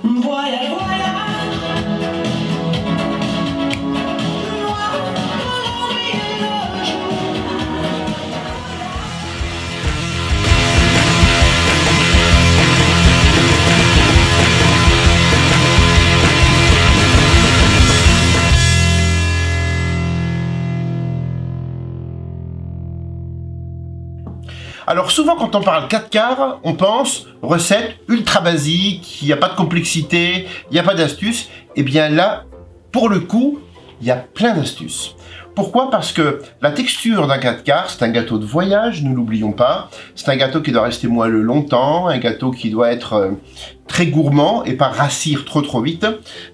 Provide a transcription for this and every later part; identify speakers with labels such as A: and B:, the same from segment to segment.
A: Voyage, voyage.
B: Alors souvent quand on parle 4 quarts, on pense recette ultra basique, il n'y a pas de complexité, il n'y a pas d'astuces. Et bien là, pour le coup, il y a plein d'astuces. Pourquoi? Parce que la texture d'un 4 quarts, c'est un gâteau de voyage, ne l'oublions pas. C'est un gâteau qui doit rester moelleux longtemps, un gâteau qui doit être très gourmand et pas rassir trop vite.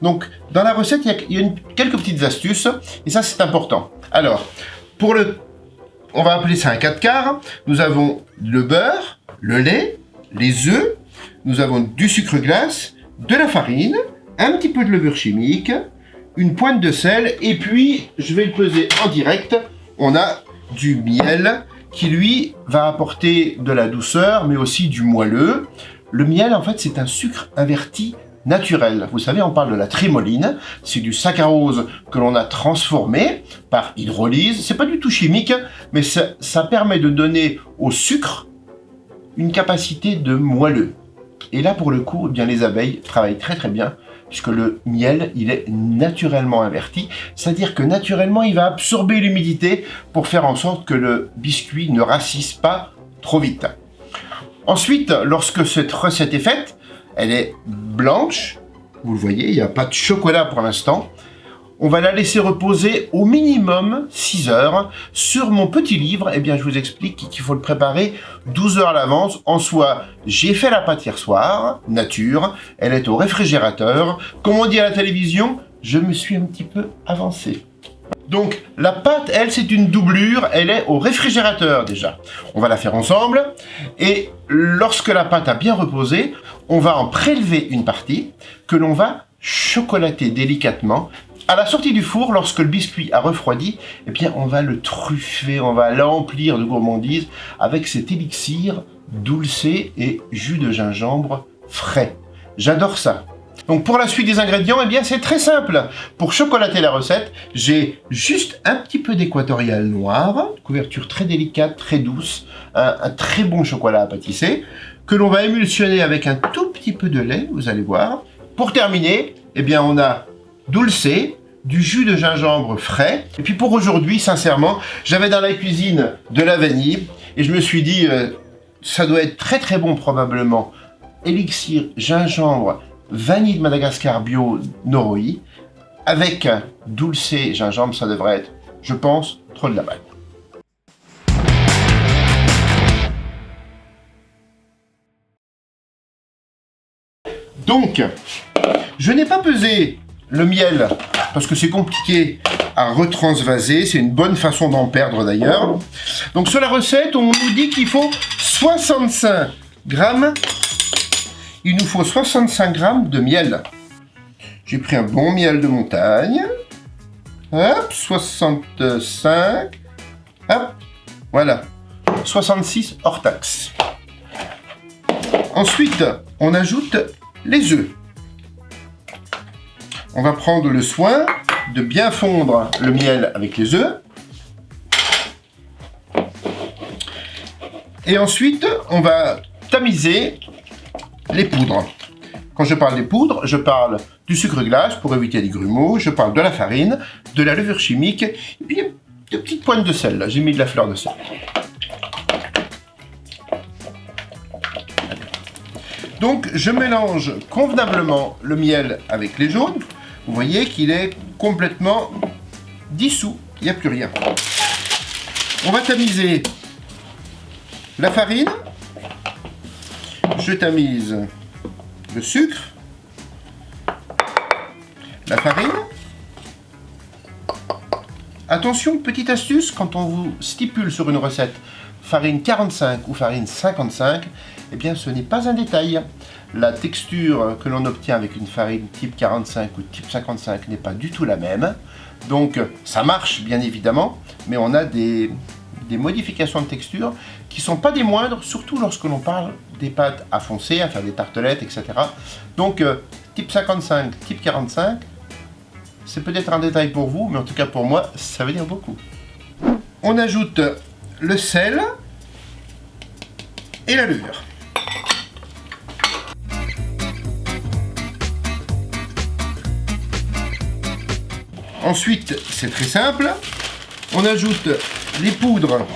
B: Donc dans la recette, il y a quelques petites astuces et ça c'est important. Alors, on va appeler ça un 4 quarts. Nous avons le beurre, le lait, les œufs, nous avons du sucre glace, de la farine, un petit peu de levure chimique, une pointe de sel, et puis, je vais le peser en direct, on a du miel qui, lui, va apporter de la douceur, mais aussi du moelleux. Le miel, en fait, c'est un sucre inverti naturel. Vous savez, on parle de la trémoline, c'est du saccharose que l'on a transformé par hydrolyse. C'est pas du tout chimique, mais ça permet de donner au sucre une capacité de moelleux. Et là, pour le coup, eh bien, les abeilles travaillent très bien, puisque le miel, il est naturellement inverti, c'est-à-dire que naturellement, il va absorber l'humidité pour faire en sorte que le biscuit ne rassisse pas trop vite. Ensuite, lorsque cette recette est faite, elle est blanche, vous le voyez, il n'y a pas de chocolat pour l'instant. On va la laisser reposer au minimum 6 heures. Sur mon petit livre, eh bien, je vous explique qu'il faut le préparer 12 heures à l'avance. En soi, j'ai fait la pâte hier soir, nature, elle est au réfrigérateur. Comme on dit à la télévision, je me suis un petit peu avancé. Donc, la pâte, elle, c'est une doublure, elle est au réfrigérateur déjà. On va la faire ensemble, et lorsque la pâte a bien reposé, on va en prélever une partie que l'on va chocolater délicatement. À la sortie du four, lorsque le biscuit a refroidi, eh bien, on va le truffer, on va l'emplir de gourmandise avec cet élixir dulcé et jus de gingembre frais. J'adore ça. Donc pour la suite des ingrédients, eh bien c'est très simple. Pour chocolater la recette, j'ai juste un petit peu d'équatorial noir, couverture très délicate, très douce, un très bon chocolat à pâtisser, que l'on va émulsionner avec un tout petit peu de lait, vous allez voir. Pour terminer, eh bien on a dulcé, du jus de gingembre frais. Et puis pour aujourd'hui, sincèrement, j'avais dans la cuisine de la vanille, et je me suis dit, ça doit être très bon probablement. Élixir, gingembre, vanille de Madagascar bio Noroi, avec dulcé gingembre, ça devrait être, je pense, trop de la balle. Donc, je n'ai pas pesé le miel, parce que c'est compliqué à retransvaser, c'est une bonne façon d'en perdre d'ailleurs. Donc sur la recette, on nous dit qu'il faut 65 grammes. Il nous faut 65 grammes de miel. J'ai pris un bon miel de montagne. Hop, 65. Hop, voilà. 66 hors taxe. Ensuite, on ajoute les œufs. On va prendre le soin de bien fondre le miel avec les œufs. Et ensuite, on va tamiser les poudres. Quand je parle des poudres, je parle du sucre glace pour éviter les grumeaux, je parle de la farine, de la levure chimique, et puis de petites pointes de sel. Là, j'ai mis de la fleur de sel. Donc, je mélange convenablement le miel avec les jaunes. Vous voyez qu'il est complètement dissous, il n'y a plus rien. On va tamiser la farine. Je tamise le sucre, la farine. Attention, petite astuce, quand on vous stipule sur une recette farine 45 ou farine 55, eh bien ce n'est pas un détail. La texture que l'on obtient avec une farine type 45 ou type 55 n'est pas du tout la même. Donc ça marche bien évidemment, mais on a des modifications de texture qui ne sont pas des moindres, surtout lorsque l'on parle des pâtes à foncer, à faire des tartelettes, etc. Donc type 55, type 45. C'est peut-être un détail pour vous, mais en tout cas pour moi, ça veut dire beaucoup. On ajoute le sel et la levure. Ensuite, c'est très simple, on ajoute les poudres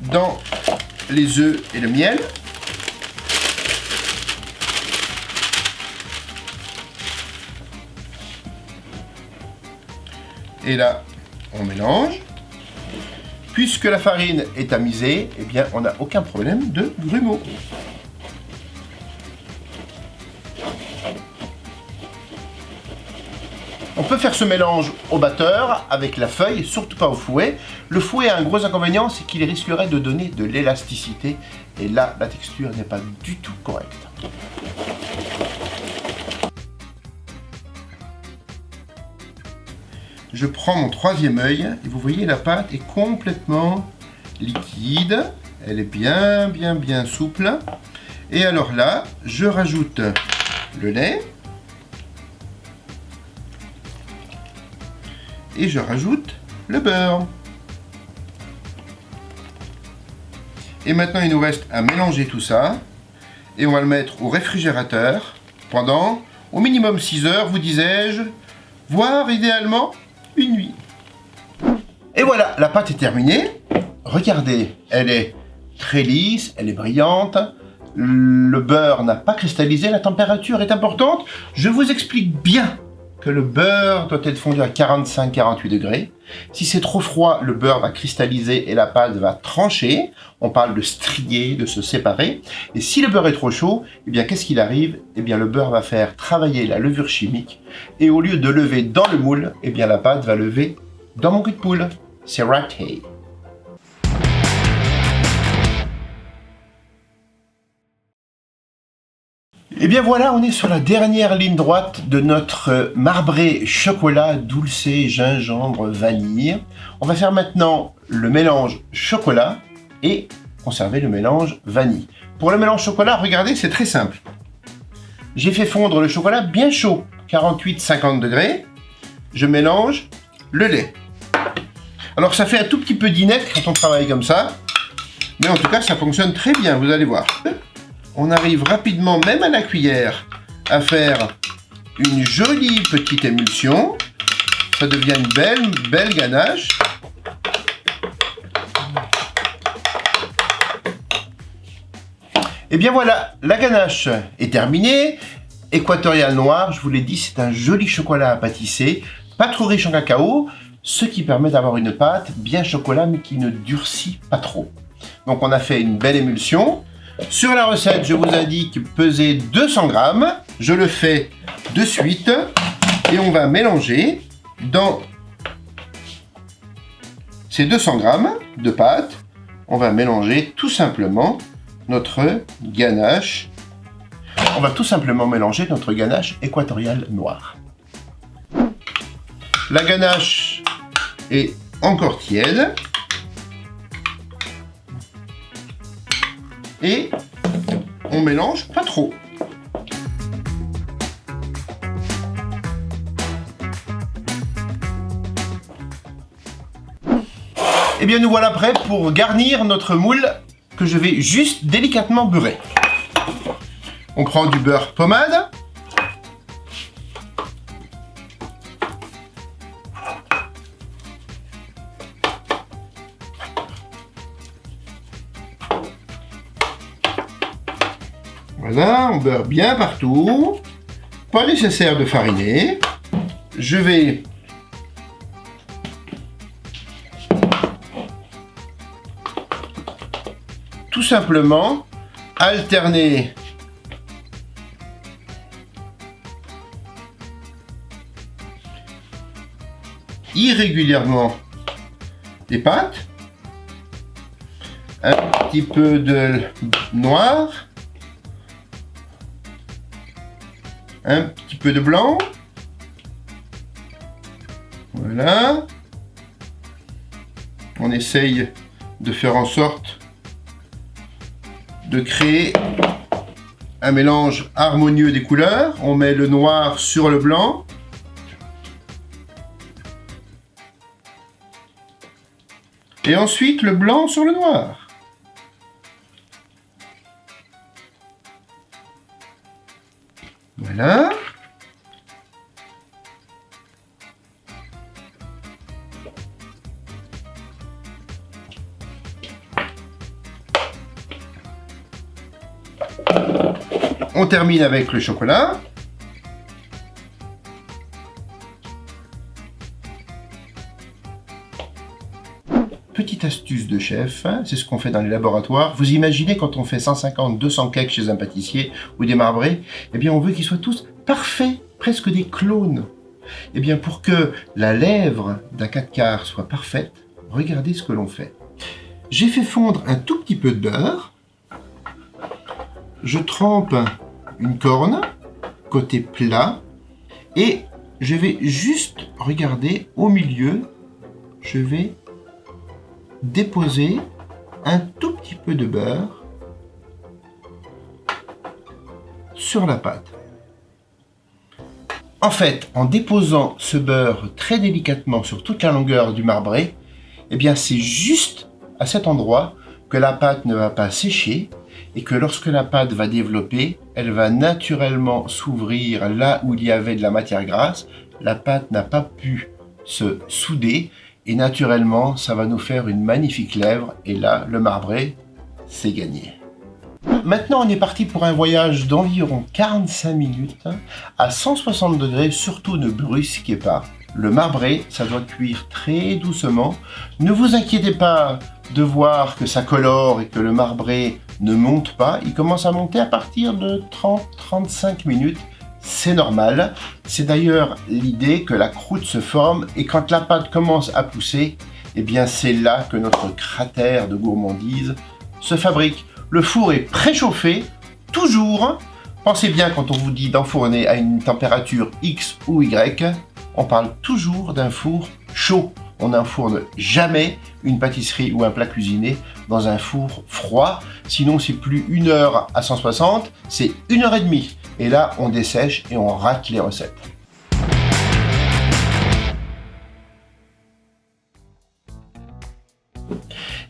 B: dans les œufs et le miel. Et là, on mélange. Puisque la farine est tamisée, eh bien, on n'a aucun problème de grumeaux. On peut faire ce mélange au batteur avec la feuille, surtout pas au fouet. Le fouet a un gros inconvénient, c'est qu'il risquerait de donner de l'élasticité. Et là, la texture n'est pas du tout correcte. Je prends mon troisième œil et vous voyez la pâte est complètement liquide. Elle est bien souple. Et alors là, je rajoute le lait. Et je rajoute le beurre. Et maintenant, il nous reste à mélanger tout ça. Et on va le mettre au réfrigérateur pendant au minimum 6 heures, vous disais-je, voire idéalement une nuit. Et voilà, la pâte est terminée. Regardez, elle est très lisse, elle est brillante. Le beurre n'a pas cristallisé, la température est importante. Je vous explique bien que le beurre doit être fondu à 45-48 degrés. Si c'est trop froid, le beurre va cristalliser et la pâte va trancher. On parle de strier, de se séparer. Et si le beurre est trop chaud, eh bien qu'est-ce qu'il arrive? Eh bien le beurre va faire travailler la levure chimique. Et au lieu de lever dans le moule, eh bien la pâte va lever dans mon cul de poule. C'est raté. Et bien voilà, on est sur la dernière ligne droite de notre marbré chocolat dulce gingembre vanille. On va faire maintenant le mélange chocolat et conserver le mélange vanille. Pour le mélange chocolat, regardez, c'est très simple. J'ai fait fondre le chocolat bien chaud, 48-50 degrés. Je mélange le lait. Alors ça fait un tout petit peu d'inerte quand on travaille comme ça, mais en tout cas ça fonctionne très bien, vous allez voir. On arrive rapidement, même à la cuillère, à faire une jolie petite émulsion. Ça devient une belle ganache. Et bien voilà, la ganache est terminée. Équatorial noir, je vous l'ai dit, c'est un joli chocolat à pâtisser, pas trop riche en cacao, ce qui permet d'avoir une pâte bien chocolat mais qui ne durcit pas trop. Donc on a fait une belle émulsion. Sur la recette, je vous indique peser 200 grammes. Je le fais de suite et on va mélanger dans ces 200 grammes de pâte. On va mélanger tout simplement notre ganache. On va tout simplement mélanger notre ganache équatoriale noire. La ganache est encore tiède. Et on mélange pas trop. Et bien nous voilà prêts pour garnir notre moule que je vais juste délicatement beurrer. On prend du beurre pommade. Voilà, on beurre bien partout. Pas nécessaire de fariner. Je vais tout simplement alterner irrégulièrement les pâtes. Un petit peu de noir. Un petit peu de blanc. Voilà. On essaye de faire en sorte de créer un mélange harmonieux des couleurs. On met le noir sur le blanc. Et ensuite le blanc sur le noir. Voilà. On termine avec le chocolat. Petite astuce de chef, hein, c'est ce qu'on fait dans les laboratoires. Vous imaginez quand on fait 150, 200 cakes chez un pâtissier ou des marbrés, eh bien on veut qu'ils soient tous parfaits, presque des clones. Eh bien pour que la lèvre d'un 4 quarts soit parfaite, regardez ce que l'on fait. J'ai fait fondre un tout petit peu de beurre. Je trempe une corne, côté plat, et je vais juste regarder au milieu, je vais déposer un tout petit peu de beurre sur la pâte. En fait, en déposant ce beurre très délicatement sur toute la longueur du marbré, eh bien c'est juste à cet endroit que la pâte ne va pas sécher et que lorsque la pâte va développer, elle va naturellement s'ouvrir là où il y avait de la matière grasse. La pâte n'a pas pu se souder et naturellement, ça va nous faire une magnifique lèvre et là, le marbré, c'est gagné. Maintenant, on est parti pour un voyage d'environ 45 minutes à 160 degrés, surtout ne brusquez pas. Le marbré, ça doit cuire très doucement. Ne vous inquiétez pas de voir que ça colore et que le marbré ne monte pas. Il commence à monter à partir de 30-35 minutes. C'est normal. C'est d'ailleurs l'idée que la croûte se forme et quand la pâte commence à pousser, eh bien c'est là que notre cratère de gourmandise se fabrique. Le four est préchauffé, toujours. Pensez bien quand on vous dit d'enfourner à une température X ou Y, on parle toujours d'un four chaud. On n'enfourne jamais une pâtisserie ou un plat cuisiné dans un four froid. Sinon, c'est plus 1 heure à 160, c'est 1 heure et demie. Et là, on dessèche et on rate les recettes.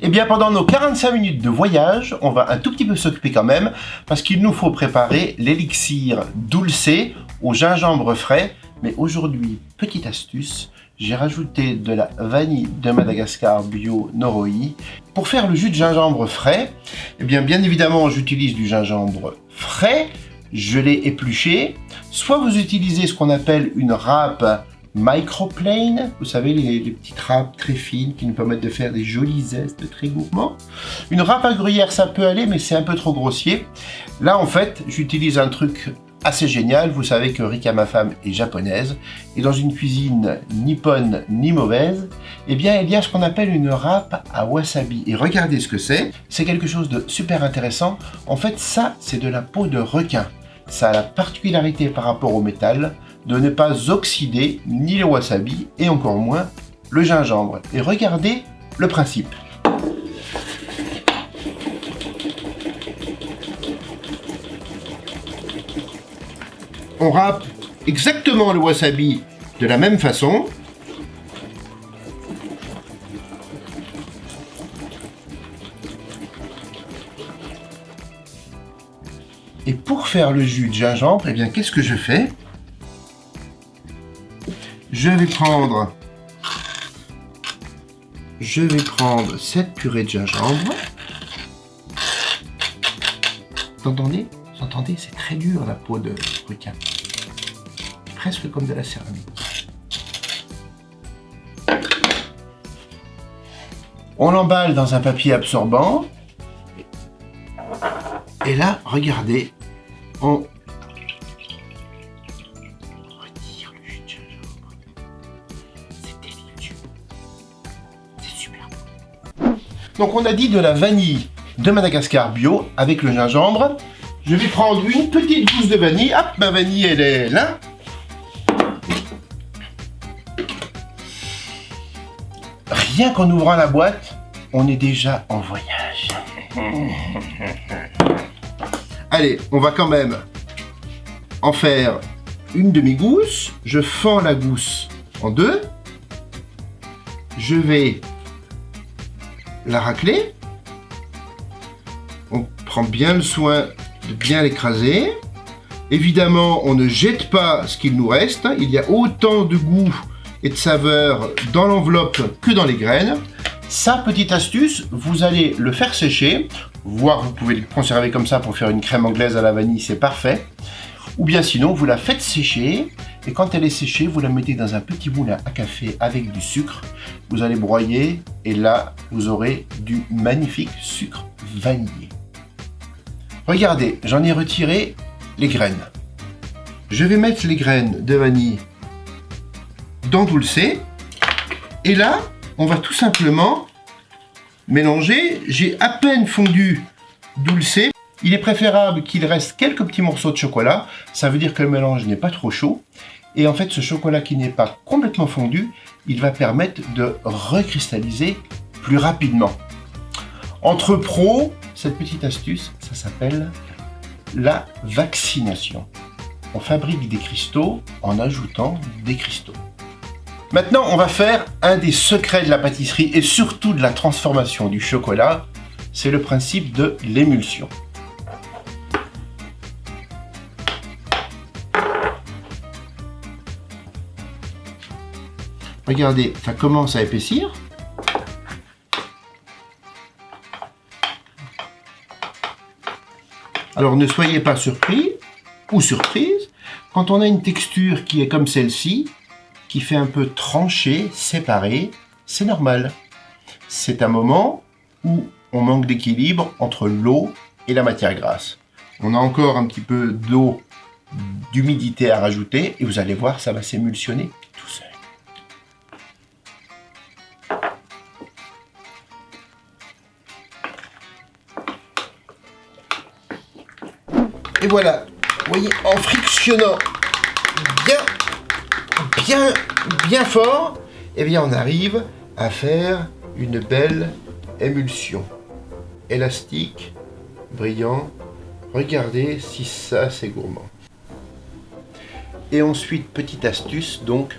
B: Et bien, pendant nos 45 minutes de voyage, on va un tout petit peu s'occuper quand même, parce qu'il nous faut préparer l'élixir dulcé au gingembre frais. Mais aujourd'hui, petite astuce, j'ai rajouté de la vanille de Madagascar bio Noroi. Pour faire le jus de gingembre frais, eh bien évidemment, j'utilise du gingembre frais, je l'ai épluché. Soit vous utilisez ce qu'on appelle une râpe microplane, vous savez, les petites râpes très fines qui nous permettent de faire des jolis zestes très gourmands. Une râpe à gruyère, ça peut aller, mais c'est un peu trop grossier. Là, en fait, j'utilise un truc assez génial. Vous savez que Rika, ma femme, est japonaise, et dans une cuisine ni bonne ni mauvaise, eh bien, il y a ce qu'on appelle une râpe à wasabi. Et regardez ce que c'est. C'est quelque chose de super intéressant. En fait, ça, c'est de la peau de requin. Ça a la particularité par rapport au métal de ne pas oxyder ni le wasabi et encore moins le gingembre. Et regardez le principe. On râpe exactement le wasabi de la même façon. Et pour faire le jus de gingembre, eh bien, qu'est-ce que je fais? Je vais prendre cette purée de gingembre. Vous entendez? Vous entendez? C'est très dur la peau de requin. Presque comme de la céramique. On l'emballe dans un papier absorbant. Et là, regardez, on retire le jus de gingembre. C'est délicieux. C'est super bon. Donc on a dit de la vanille de Madagascar bio avec le gingembre. Je vais prendre une petite gousse de vanille. Hop, ma vanille, elle est là. Rien qu'en ouvrant la boîte, on est déjà en voyage. Allez, on va quand même en faire une demi-gousse. Je fends la gousse en deux. Je vais la racler. On prend bien le soin de bien l'écraser. Évidemment, on ne jette pas ce qu'il nous reste. Il y a autant de goût et de saveur dans l'enveloppe que dans les graines. Ça, petite astuce, vous allez le faire sécher, voire vous pouvez le conserver comme ça pour faire une crème anglaise à la vanille, c'est parfait. Ou bien sinon, vous la faites sécher, et quand elle est séchée, vous la mettez dans un petit moulin à café avec du sucre. Vous allez broyer, et là, vous aurez du magnifique sucre vanillé. Regardez, j'en ai retiré les graines. Je vais mettre les graines de vanille dans Dulce, et là, on va tout simplement mélanger. J'ai à peine fondu Dulce. Il est préférable qu'il reste quelques petits morceaux de chocolat. Ça veut dire que le mélange n'est pas trop chaud. Et en fait, ce chocolat qui n'est pas complètement fondu, il va permettre de recristalliser plus rapidement. Entre pros, cette petite astuce, ça s'appelle la vaccination. On fabrique des cristaux en ajoutant des cristaux. Maintenant, on va faire un des secrets de la pâtisserie et surtout de la transformation du chocolat. C'est le principe de l'émulsion. Regardez, ça commence à épaissir. Alors ne soyez pas surpris ou surprise quand on a une texture qui est comme celle-ci, qui fait un peu tranché, séparé, c'est normal. C'est un moment où on manque d'équilibre entre l'eau et la matière grasse. On a encore un petit peu d'eau, d'humidité à rajouter et vous allez voir, ça va s'émulsionner tout seul. Et voilà, vous voyez, en frictionnant bien fort, eh bien on arrive à faire une belle émulsion. Élastique, brillant. Regardez si ça c'est gourmand. Et ensuite, petite astuce, donc,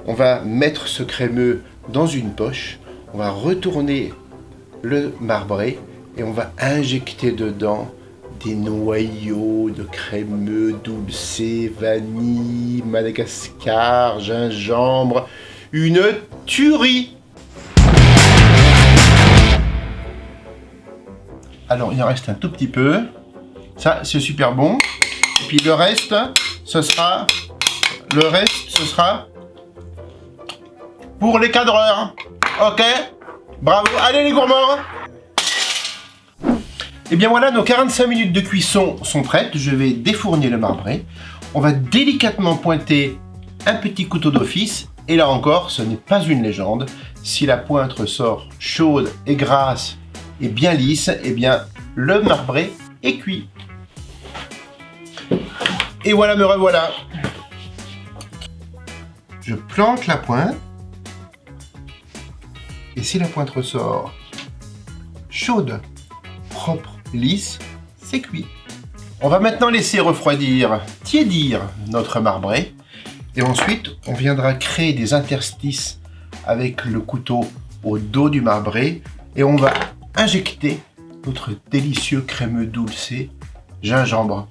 B: on va mettre ce crémeux dans une poche, on va retourner le marbré et on va injecter dedans des noyaux de crémeux, dulce, vanille, Madagascar, gingembre, une tuerie. Alors il en reste un tout petit peu, ça c'est super bon, et puis le reste ce sera pour les cadreurs, ok? Bravo, allez les gourmands! Et bien voilà, nos 45 minutes de cuisson sont prêtes. Je vais défourner le marbré. On va délicatement pointer un petit couteau d'office. Et là encore, ce n'est pas une légende. Si la pointe ressort chaude et grasse et bien lisse, eh bien le marbré est cuit. Et voilà, me revoilà. Je plante la pointe. Et si la pointe ressort chaude, propre, lisse, c'est cuit. On va maintenant laisser refroidir, tiédir notre marbré. Et ensuite, on viendra créer des interstices avec le couteau au dos du marbré. Et on va injecter notre délicieux crémeux dulce gingembre.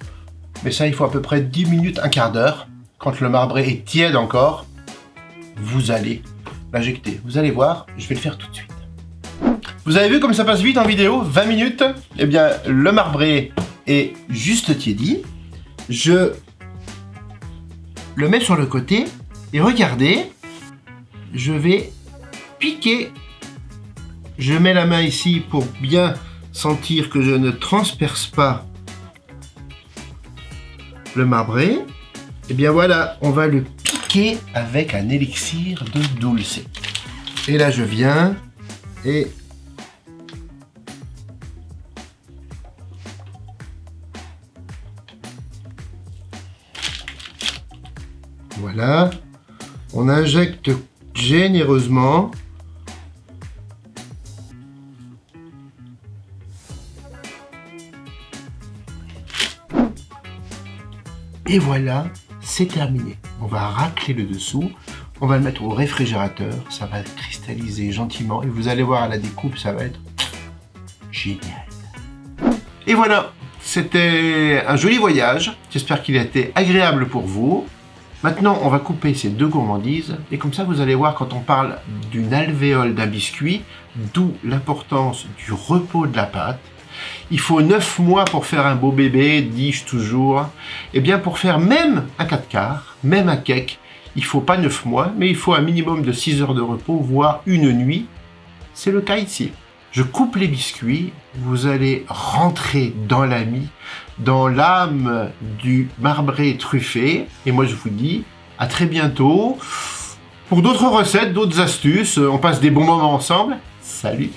B: Mais ça, il faut à peu près 10 minutes, un quart d'heure. Quand le marbré est tiède encore, vous allez l'injecter. Vous allez voir, je vais le faire tout de suite. Vous avez vu comme ça passe vite en vidéo, 20 minutes. Eh bien, le marbré est juste tiédi. Je le mets sur le côté et regardez, je vais piquer. Je mets la main ici pour bien sentir que je ne transperce pas le marbré. Et bien voilà, on va le piquer avec un élixir de dulce. Et là, je viens et voilà, on injecte généreusement. Et voilà, c'est terminé. On va racler le dessous, on va le mettre au réfrigérateur, ça va cristalliser gentiment et vous allez voir à la découpe, ça va être génial. Et voilà, c'était un joli voyage. J'espère qu'il a été agréable pour vous. Maintenant, on va couper ces deux gourmandises et comme ça, vous allez voir quand on parle d'une alvéole d'un biscuit, d'où l'importance du repos de la pâte. Il faut 9 mois pour faire un beau bébé, dis-je toujours. Et bien pour faire même un 4 quarts, même un cake, il ne faut pas 9 mois, mais il faut un minimum de 6 heures de repos, voire une nuit. C'est le cas ici. Je coupe les biscuits, vous allez rentrer dans la mie, dans l'âme du marbré truffé. Et moi je vous dis à très bientôt pour d'autres recettes, d'autres astuces. On passe des bons moments ensemble. Salut!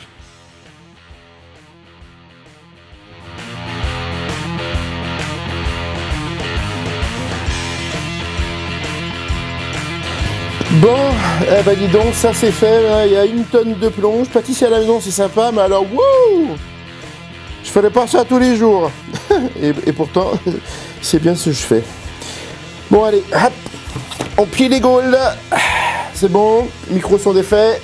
B: Bon, eh ben dis donc, ça c'est fait, il y a 1 tonne de plonge. Pâtisser à la maison c'est sympa, mais alors, wouh! Je ferais pas ça tous les jours. et pourtant, c'est bien ce que je fais. Bon allez, hop, on plie les gaules. C'est bon, micros sont défaits.